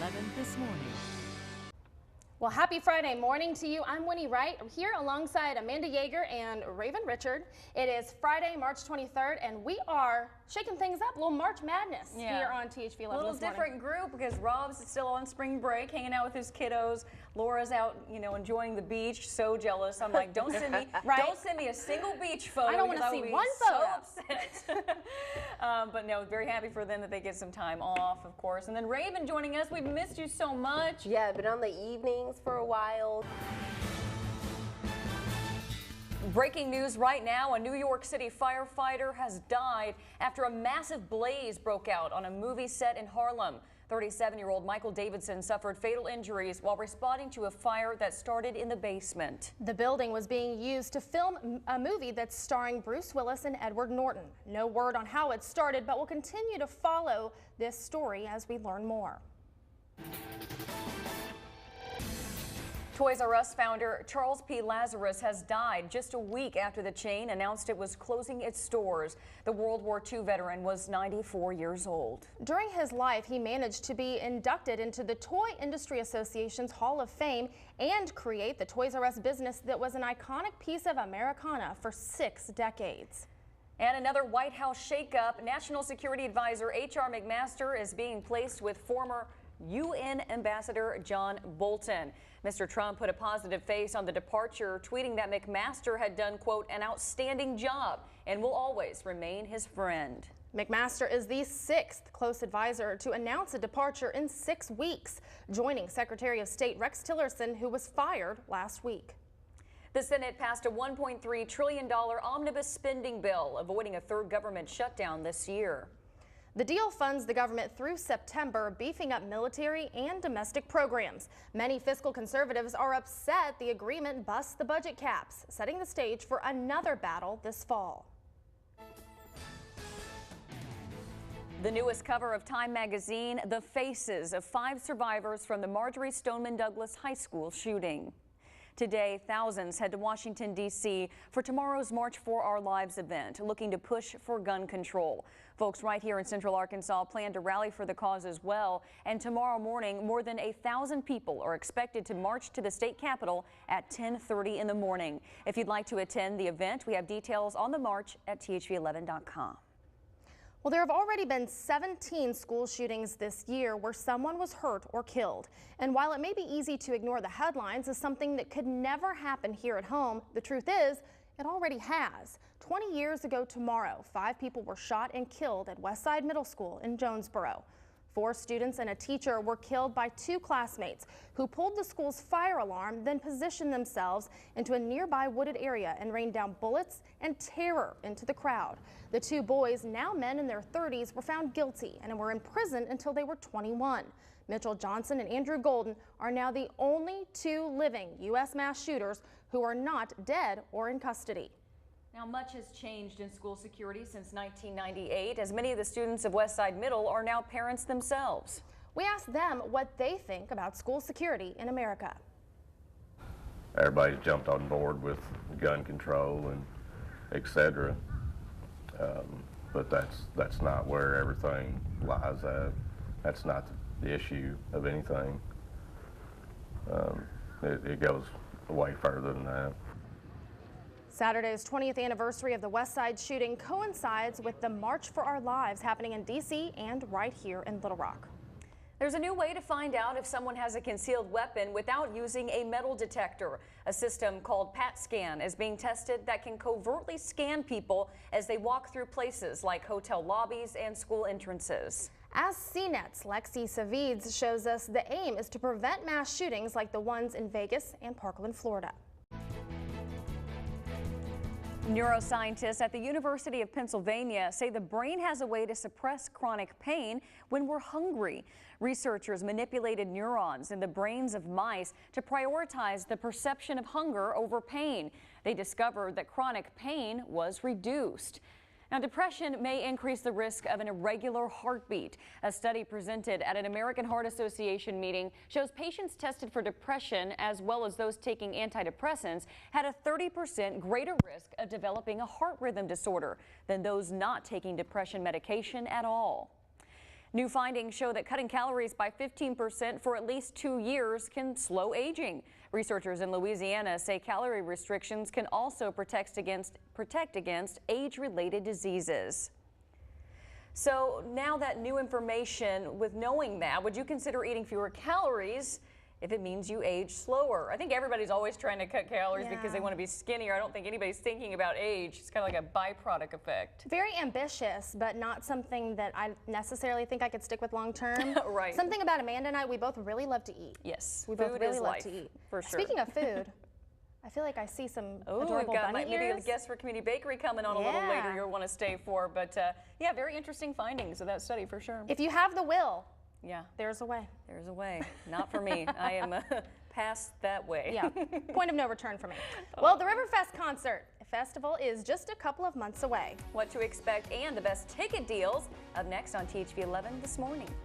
11 this morning. Well, happy Friday morning to you. I'm Winnie Wright here alongside Amanda Yeager and Raven Richard. It is Friday, March 23rd, and we are shaking things up, a little March Madness here on THV 11 A little different group because Rob's still on spring break, hanging out with his kiddos. Laura's out, enjoying the beach. So jealous. I'm like, don't send me, don't send me a single beach photo. I don't want to see one photo. So upset. But no, very happy for them that they get some time off, of course. And then Raven joining us. We've missed you so much. Yeah, been on the evenings for a while. Breaking news right now, a New York City firefighter has died after a massive blaze broke out on a movie set in Harlem. 37-year-old Michael Davidson suffered fatal injuries while responding to a fire that started in the basement. The building was being used to film a movie that's starring Bruce Willis and Edward Norton. No word on how it started, but we'll continue to follow this story as we learn more. Toys R Us founder Charles P. Lazarus has died just a week after the chain announced it was closing its stores. The World War II veteran was 94 years old. During his life, he managed to be inducted into the Toy Industry Association's Hall of Fame and create the Toys R Us business that was an iconic piece of Americana for 6 decades. And another White House shakeup. National Security Advisor H.R. McMaster is being placed with former UN Ambassador John Bolton. Mr. Trump put a positive face on the departure, tweeting that McMaster had done, quote, an outstanding job and will always remain his friend. McMaster is the 6th close advisor to announce a departure in 6 weeks, joining Secretary of State Rex Tillerson, who was fired last week. The Senate passed a $1.3 trillion omnibus spending bill, avoiding a third government shutdown this year. The deal funds the government through September, beefing up military and domestic programs. Many fiscal conservatives are upset the agreement busts the budget caps, setting the stage for another battle this fall. The newest cover of Time magazine, the faces of 5 survivors from the Marjory Stoneman Douglas High School shooting. Today, thousands head to Washington, D.C. for tomorrow's March for Our Lives event, looking to push for gun control. Folks right here in Central Arkansas plan to rally for the cause as well. And tomorrow morning, more than 1,000 people are expected to march to the state capitol at 10:30 in the morning. If you'd like to attend the event, we have details on the march at thv11.com. Well, there have already been 17 school shootings this year where someone was hurt or killed. And while it may be easy to ignore the headlines as something that could never happen here at home, the truth is it already has. 20 years ago tomorrow, 5 people were shot and killed at Westside Middle School in Jonesboro. 4 students and a teacher were killed by 2 classmates who pulled the school's fire alarm, then positioned themselves into a nearby wooded area and rained down bullets and terror into the crowd. The 2 boys, now men in their 30s, were found guilty and were in prison until they were 21. Mitchell Johnson and Andrew Golden are now the only 2 living U.S. mass shooters who are not dead or in custody. Now, much has changed in school security since 1998, as many of the students of Westside Middle are now parents themselves. We asked them what they think about school security in America. Everybody's jumped on board with gun control and etc. But that's not where everything lies at. That's not the issue of anything. It goes way further than that. Saturday's 20th anniversary of the Westside shooting coincides with the March for Our Lives happening in D.C. and right here in Little Rock. There's a new way to find out if someone has a concealed weapon without using a metal detector. A system called PAT Scan is being tested that can covertly scan people as they walk through places like hotel lobbies and school entrances. As CNET's Lexi Savides shows us, the aim is to prevent mass shootings like the ones in Vegas and Parkland, Florida. Neuroscientists at the University of Pennsylvania say the brain has a way to suppress chronic pain when we're hungry. Researchers manipulated neurons in the brains of mice to prioritize the perception of hunger over pain. They discovered that chronic pain was reduced. Now, depression may increase the risk of an irregular heartbeat. A study presented at an American Heart Association meeting shows patients tested for depression, as well as those taking antidepressants, had a 30% greater risk of developing a heart rhythm disorder than those not taking depression medication at all. New findings show that cutting calories by 15% for at least 2 years can slow aging. Researchers in Louisiana say calorie restrictions can also protect against age-related diseases. So now that new information, with knowing that, would you consider eating fewer calories if it means you age slower? I think everybody's always trying to cut calories because they want to be skinnier. I don't think anybody's thinking about age. It's kind of like a byproduct effect. Very ambitious, but not something that I necessarily think I could stick with long term. Right. Something about Amanda and I, we both really love to eat. Yes, we food both really is love life, to eat. for sure. Speaking of food, I feel like I see some Oh, adorable we've got bunny maybe a ears. guest for Community Bakery coming on a little later you'll want to stay for. But yeah, very interesting findings of that study for sure. If you have the will, Yeah, there's a way. there's a way. Not for me. I am past that way. Yeah, point of no return for me. Well, the Riverfest concert festival is just a couple of months away. What to expect and the best ticket deals up next on THV 11 this morning.